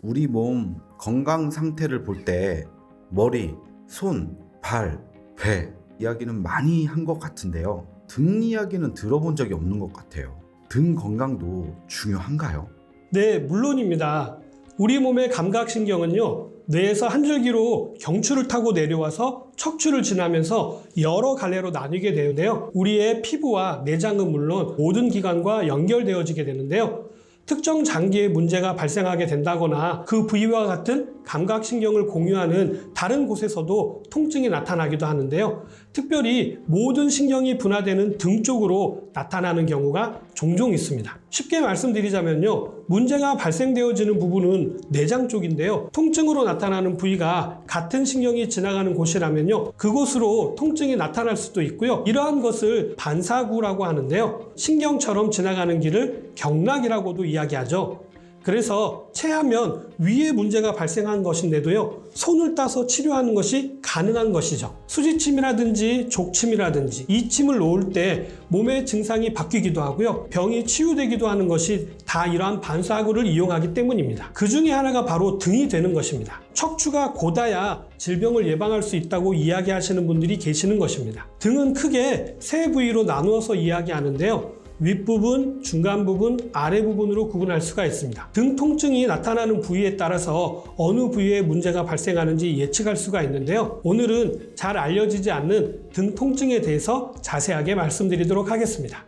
우리 몸 건강 상태를 볼 때 머리, 손, 발, 배 이야기는 많이 한 것 같은데요. 등 이야기는 들어본 적이 없는 것 같아요. 등 건강도 중요한가요? 네, 물론입니다. 우리 몸의 감각신경은요, 뇌에서 한 줄기로 경추를 타고 내려와서 척추를 지나면서 여러 갈래로 나뉘게 되는데요. 우리의 피부와 내장은 물론 모든 기관과 연결되어지게 되는데요. 특정 장기에 문제가 발생하게 된다거나 그 부위와 같은 감각신경을 공유하는 다른 곳에서도 통증이 나타나기도 하는데요. 특별히 모든 신경이 분화되는 등 쪽으로 나타나는 경우가 종종 있습니다. 쉽게 말씀드리자면요. 문제가 발생되어지는 부분은 내장 쪽인데요. 통증으로 나타나는 부위가 같은 신경이 지나가는 곳이라면요. 그곳으로 통증이 나타날 수도 있고요. 이러한 것을 반사구라고 하는데요. 신경처럼 지나가는 길을 경락이라고도 이야기하죠. 그래서 체하면 위에 문제가 발생한 것인데도요, 손을 따서 치료하는 것이 가능한 것이죠. 수지침이라든지 족침이라든지 이침을 놓을 때 몸의 증상이 바뀌기도 하고요, 병이 치유되기도 하는 것이 다 이러한 반사구를 이용하기 때문입니다. 그 중에 하나가 바로 등이 되는 것입니다. 척추가 곧아야 질병을 예방할 수 있다고 이야기하시는 분들이 계시는 것입니다. 등은 크게 세 부위로 나누어서 이야기하는데요. 윗부분, 중간 부분, 아래 부분으로 구분할 수가 있습니다. 등 통증이 나타나는 부위에 따라서 어느 부위에 문제가 발생하는지 예측할 수가 있는데요. 오늘은 잘 알려지지 않는 등 통증에 대해서 자세하게 말씀드리도록 하겠습니다.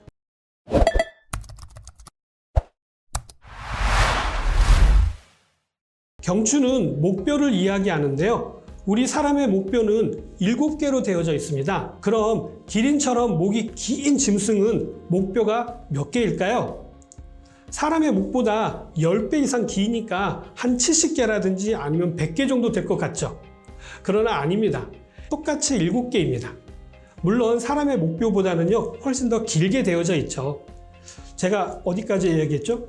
경추는 목뼈를 이야기하는데요. 우리 사람의 목뼈는 7개로 되어져 있습니다. 그럼 기린처럼 목이 긴 짐승은 목뼈가 몇 개일까요? 사람의 목보다 10배 이상 기니까 한 70개라든지 아니면 100개 정도 될 것 같죠? 그러나 아닙니다. 똑같이 7개입니다. 물론 사람의 목뼈보다는요, 훨씬 더 길게 되어져 있죠. 제가 어디까지 얘기했죠?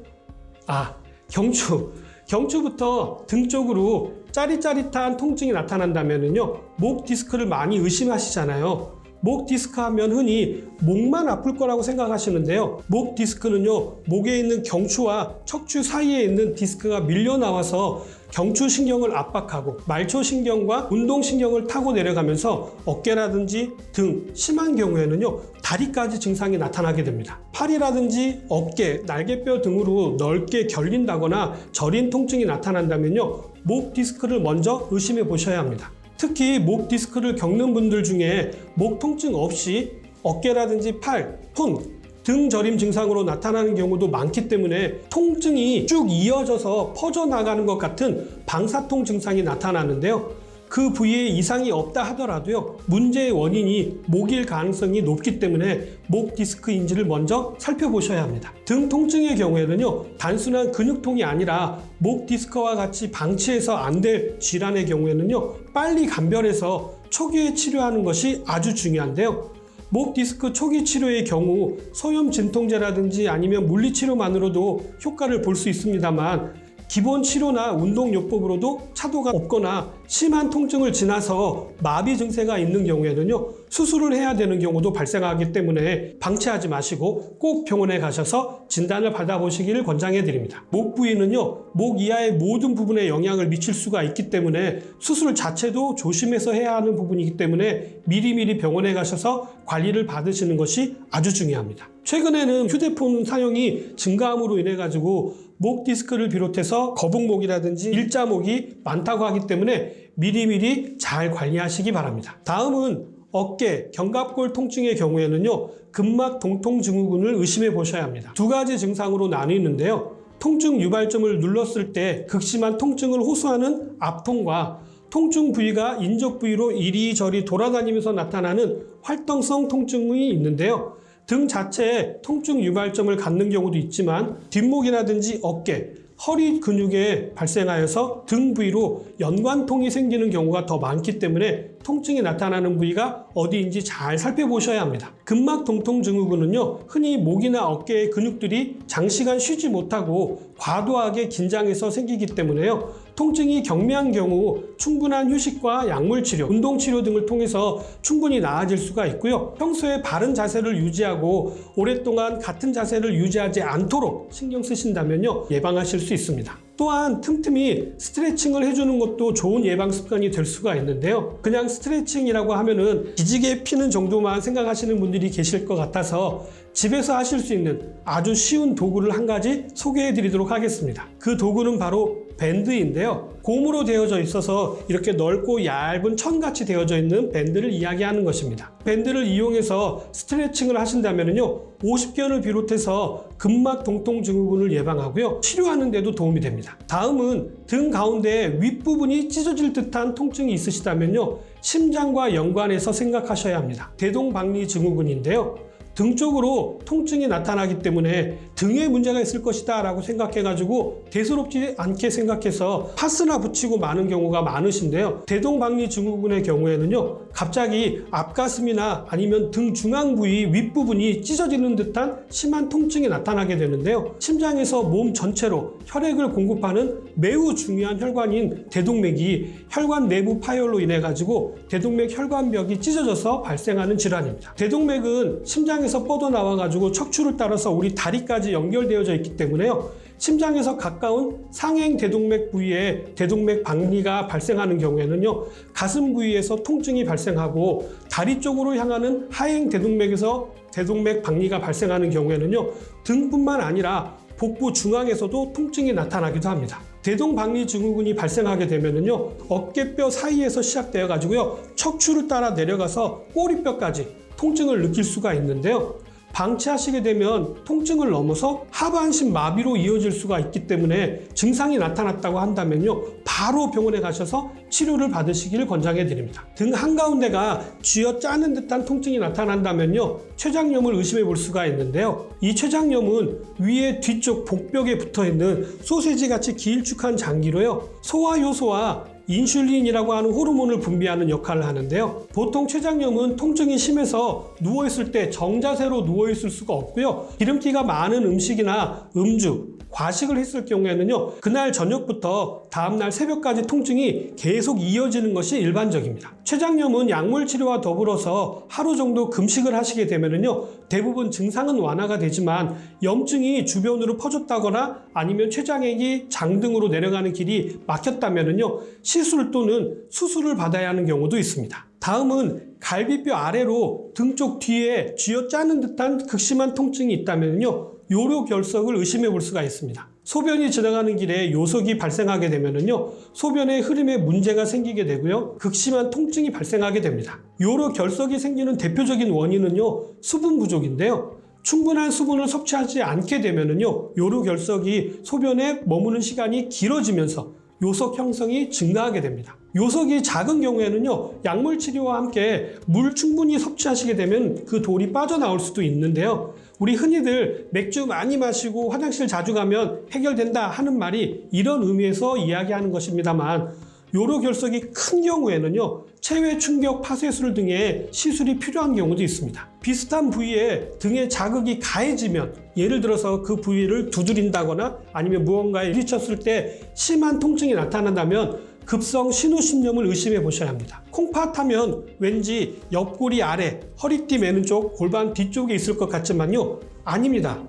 경추부터 등 쪽으로 짜릿짜릿한 통증이 나타난다면요, 목 디스크를 많이 의심하시잖아요. 목 디스크 하면 흔히 목만 아플 거라고 생각하시는데요. 목 디스크는요, 목에 있는 경추와 척추 사이에 있는 디스크가 밀려 나와서 경추신경을 압박하고 말초신경과 운동신경을 타고 내려가면서 어깨라든지 등, 심한 경우에는요, 다리까지 증상이 나타나게 됩니다. 팔이라든지 어깨, 날개뼈 등으로 넓게 결린다거나 저린 통증이 나타난다면요, 목 디스크를 먼저 의심해 보셔야 합니다. 특히 목 디스크를 겪는 분들 중에 목 통증 없이 어깨라든지 팔, 손, 등 저림 증상으로 나타나는 경우도 많기 때문에 통증이 쭉 이어져서 퍼져나가는 것 같은 방사통 증상이 나타나는데요. 그 부위에 이상이 없다 하더라도요, 문제의 원인이 목일 가능성이 높기 때문에 목 디스크인지를 먼저 살펴보셔야 합니다. 등 통증의 경우에는요, 단순한 근육통이 아니라 목 디스크와 같이 방치해서 안 될 질환의 경우에는요, 빨리 감별해서 초기에 치료하는 것이 아주 중요한데요. 목 디스크 초기 치료의 경우 소염 진통제라든지 아니면 물리치료만으로도 효과를 볼 수 있습니다만, 기본 치료나 운동요법으로도 차도가 없거나 심한 통증을 지나서 마비 증세가 있는 경우에는요, 수술을 해야 되는 경우도 발생하기 때문에 방치하지 마시고 꼭 병원에 가셔서 진단을 받아보시기를 권장해 드립니다. 목 부위는요, 목 이하의 모든 부분에 영향을 미칠 수가 있기 때문에 수술 자체도 조심해서 해야 하는 부분이기 때문에 미리미리 병원에 가셔서 관리를 받으시는 것이 아주 중요합니다. 최근에는 휴대폰 사용이 증가함으로 인해 가지고 목 디스크를 비롯해서 거북목이라든지 일자목이 많다고 하기 때문에 미리미리 잘 관리하시기 바랍니다. 다음은 어깨, 견갑골 통증의 경우에는요, 근막 동통 증후군을 의심해 보셔야 합니다. 두 가지 증상으로 나뉘는데요. 통증 유발점을 눌렀을 때 극심한 통증을 호소하는 압통과 통증 부위가 인접 부위로 이리저리 돌아다니면서 나타나는 활동성 통증이 있는데요. 등 자체에 통증 유발점을 갖는 경우도 있지만 뒷목이라든지 어깨, 허리 근육에 발생하여서 등 부위로 연관통이 생기는 경우가 더 많기 때문에 통증이 나타나는 부위가 어디인지 잘 살펴보셔야 합니다. 근막 동통 증후군은요, 흔히 목이나 어깨의 근육들이 장시간 쉬지 못하고 과도하게 긴장해서 생기기 때문에요, 통증이 경미한 경우 충분한 휴식과 약물치료, 운동치료 등을 통해서 충분히 나아질 수가 있고요. 평소에 바른 자세를 유지하고 오랫동안 같은 자세를 유지하지 않도록 신경 쓰신다면요, 예방하실 수 있습니다. 또한 틈틈이 스트레칭을 해주는 것도 좋은 예방 습관이 될 수가 있는데요. 그냥 스트레칭이라고 하면은 기지개 피는 정도만 생각하시는 분들이 계실 것 같아서 집에서 하실 수 있는 아주 쉬운 도구를 한 가지 소개해 드리도록 하겠습니다. 그 도구는 바로 밴드인데요. 고무로 되어져 있어서 이렇게 넓고 얇은 천같이 되어져 있는 밴드를 이야기하는 것입니다. 밴드를 이용해서 스트레칭을 하신다면요, 오십견을 비롯해서 근막 동통 증후군을 예방하고요, 치료하는 데도 도움이 됩니다. 다음은 등 가운데 윗부분이 찢어질 듯한 통증이 있으시다면요, 심장과 연관해서 생각하셔야 합니다. 대동박리 증후군인데요. 등 쪽으로 통증이 나타나기 때문에 등에 문제가 있을 것이다 라고 생각해가지고 대수롭지 않게 생각해서 파스나 붙이고 마는 경우가 많으신데요. 대동박리 증후군의 경우에는요, 갑자기 앞가슴이나 아니면 등 중앙 부위 윗부분이 찢어지는 듯한 심한 통증이 나타나게 되는데요. 심장에서 몸 전체로 혈액을 공급하는 매우 중요한 혈관인 대동맥이 혈관 내부 파열로 인해 가지고 대동맥 혈관벽이 찢어져서 발생하는 질환입니다. 대동맥은 심장에서 뻗어나와 가지고 척추를 따라서 우리 다리까지 연결되어져 있기 때문에요, 심장에서 가까운 상행 대동맥 부위에 대동맥 박리가 발생하는 경우에는요, 가슴 부위에서 통증이 발생하고 다리 쪽으로 향하는 하행 대동맥에서 대동맥 박리가 발생하는 경우에는요, 등뿐만 아니라 복부 중앙에서도 통증이 나타나기도 합니다. 대동박리 증후군이 발생하게 되면은요, 어깨뼈 사이에서 시작되어 가지고요, 척추를 따라 내려가서 꼬리뼈까지 통증을 느낄 수가 있는데요. 방치하시게 되면 통증을 넘어서 하반신 마비로 이어질 수가 있기 때문에 증상이 나타났다고 한다면요, 바로 병원에 가셔서 치료를 받으시기를 권장해 드립니다. 등 한가운데가 쥐어 짜는 듯한 통증이 나타난다면요, 췌장염을 의심해 볼 수가 있는데요. 이 췌장염은 위에 뒤쪽 복벽에 붙어 있는 소세지 같이 길쭉한 장기로요, 소화효소와 인슐린이라고 하는 호르몬을 분비하는 역할을 하는데요. 보통 췌장염은 통증이 심해서 누워있을 때 정자세로 누워있을 수가 없고요, 기름기가 많은 음식이나 음주, 과식을 했을 경우에는요, 그날 저녁부터 다음날 새벽까지 통증이 계속 이어지는 것이 일반적입니다. 췌장염은 약물 치료와 더불어서 하루 정도 금식을 하시게 되면은요, 대부분 증상은 완화가 되지만 염증이 주변으로 퍼졌다거나 아니면 췌장액이 장 등으로 내려가는 길이 막혔다면은요, 시술 또는 수술을 받아야 하는 경우도 있습니다. 다음은 갈비뼈 아래로 등 쪽 뒤에 쥐어짜는 듯한 극심한 통증이 있다면요, 요로결석을 의심해 볼 수가 있습니다. 소변이 지나가는 길에 요석이 발생하게 되면은요, 소변의 흐름에 문제가 생기게 되고요, 극심한 통증이 발생하게 됩니다. 요로결석이 생기는 대표적인 원인은요, 수분 부족인데요. 충분한 수분을 섭취하지 않게 되면은요, 요로결석이 소변에 머무는 시간이 길어지면서 요석 형성이 증가하게 됩니다. 요석이 작은 경우에는요, 약물 치료와 함께 물 충분히 섭취하시게 되면 그 돌이 빠져나올 수도 있는데요. 우리 흔히들 맥주 많이 마시고 화장실 자주 가면 해결된다 하는 말이 이런 의미에서 이야기하는 것입니다만, 요로결석이 큰 경우에는요, 체외 충격 파쇄술 등의 시술이 필요한 경우도 있습니다. 비슷한 부위에 등에 자극이 가해지면, 예를 들어서 그 부위를 두드린다거나 아니면 무언가에 부딪혔을 때 심한 통증이 나타난다면 급성 신우신염을 의심해 보셔야 합니다. 콩팥 하면 왠지 옆구리 아래, 허리띠 매는 쪽, 골반 뒤쪽에 있을 것 같지만요, 아닙니다.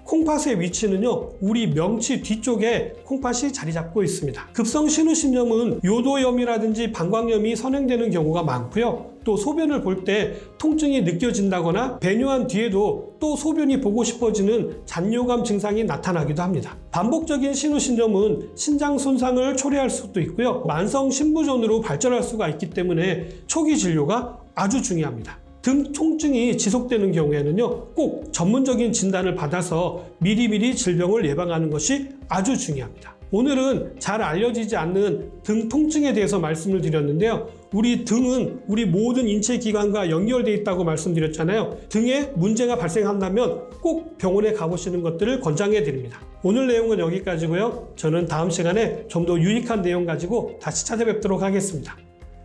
콩팥의 위치는요, 우리 명치 뒤쪽에 콩팥이 자리 잡고 있습니다. 급성 신우신염은 요도염이라든지 방광염이 선행되는 경우가 많고요, 또 소변을 볼 때 통증이 느껴진다거나 배뇨한 뒤에도 또 소변이 보고 싶어지는 잔뇨감 증상이 나타나기도 합니다. 반복적인 신우신염은 신장 손상을 초래할 수도 있고요, 만성 신부전으로 발전할 수가 있기 때문에 초기 진료가 아주 중요합니다. 등 통증이 지속되는 경우에는요, 꼭 전문적인 진단을 받아서 미리미리 질병을 예방하는 것이 아주 중요합니다. 오늘은 잘 알려지지 않는 등 통증에 대해서 말씀을 드렸는데요. 우리 등은 우리 모든 인체 기관과 연결되어 있다고 말씀드렸잖아요. 등에 문제가 발생한다면 꼭 병원에 가보시는 것들을 권장해 드립니다. 오늘 내용은 여기까지고요. 저는 다음 시간에 좀 더 유익한 내용 가지고 다시 찾아뵙도록 하겠습니다.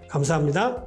감사합니다.